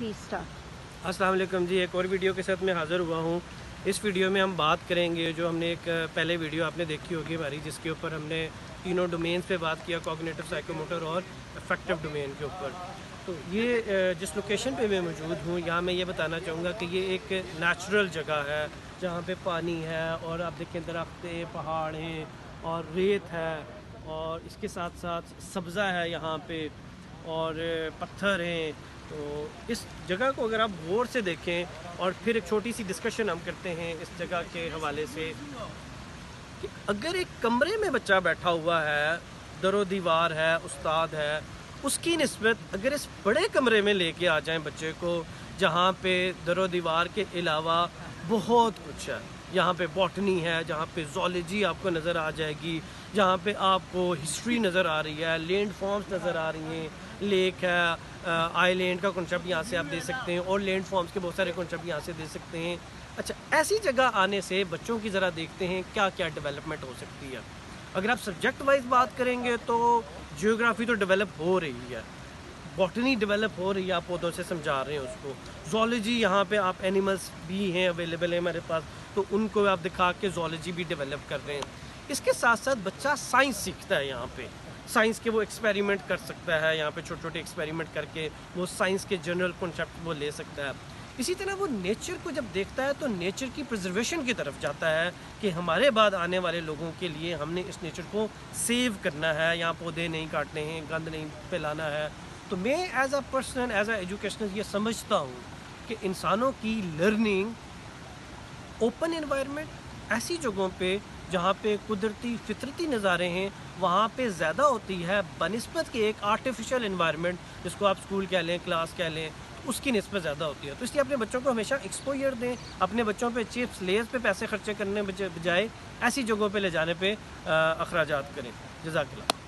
Fiesta. अस्सलाम वालेकुम जी, एक और वीडियो के साथ मैं हाज़िर हुआ हूँ। इस वीडियो में हम बात करेंगे, जो हमने एक पहले वीडियो आपने देखी होगी हमारी, जिसके ऊपर हमने तीनों डोमेन्स पे बात किया, कॉग्निटिव, साइकोमोटर और अफेक्टिव डोमेन के ऊपर। तो ये जिस लोकेशन पे मैं मौजूद हूँ, यहाँ मैं ये बताना चाहूँगा कि ये एक नेचुरल जगह है जहाँ पे पानी है और आप देखें दरख्त हैं, पहाड़ हैं और रेत है, और इसके साथ साथ सब्ज़ा है यहाँ पे और पत्थर हैं। तो इस जगह को अगर आप गौर से देखें और फिर एक छोटी सी डिस्कशन हम करते हैं इस जगह के हवाले से कि अगर एक कमरे में बच्चा बैठा हुआ है, दरो दीवार है, उस्ताद है, उसकी निस्बत अगर इस बड़े कमरे में लेके आ जाएं बच्चे को, जहाँ पे दरो दीवार के अलावा बहुत कुछ है, यहाँ पे बॉटनी है, जहाँ पे ज़ूलॉजी आपको नज़र आ जाएगी, जहाँ पे आपको हिस्ट्री नज़र आ रही है, लैंड फॉर्म्स नज़र आ रही हैं, लेक है, आइलैंड का कॉन्सेप्ट यहाँ से आप दे सकते हैं और लैंड फॉर्म्स के बहुत सारे कॉन्सेप्ट यहाँ से दे सकते हैं। अच्छा, ऐसी जगह आने से बच्चों की ज़रा देखते हैं क्या क्या डेवलपमेंट हो सकती है। अगर आप सब्जेक्ट वाइज बात करेंगे तो जियोग्राफी तो डेवलप हो रही है, बॉटनी डेवलप हो रही है, आप पौधों से समझा रहे हैं उसको, ज़ूलॉजी यहाँ पे आप एनिमल्स भी हैं अवेलेबल है हमारे पास, तो उनको आप दिखा के ज़ूलॉजी भी डेवलप कर रहे हैं। इसके साथ साथ बच्चा साइंस सीखता है, यहाँ पे साइंस के वो एक्सपेरिमेंट कर सकता है, यहाँ पे छोटे छोटे एक्सपेरिमेंट करके वो साइंस के जनरल कॉन्सेप्ट वो ले सकता है। इसी तरह वो नेचर को जब देखता है तो नेचर की प्रिजर्वेशन की तरफ जाता है कि हमारे बाद आने वाले लोगों के लिए हमने इस नेचर को सेव करना है, यहाँ पौधे नहीं काटने हैं, गंद नहीं फैलाना है। तो मैं as a person, as a educational ये समझता हूँ कि इंसानों की लर्निंग ओपन एनवायरनमेंट, ऐसी जगहों पे जहाँ पे कुदरती फितरती नज़ारे हैं, वहाँ पे ज़्यादा होती है बनिस्बत के एक आर्टिफिशियल एनवायरनमेंट, जिसको आप स्कूल कह लें, क्लास कह लें, तो उसकी निस्बत ज़्यादा होती है। तो इसलिए अपने बच्चों को हमेशा एक्सपोजर दें, अपने बच्चों पे चिप्स लेस पे पैसे खर्चे करने बजाय ऐसी जगहों पे ले जाने पे अखराजात करें। जज़ाकल्लाह।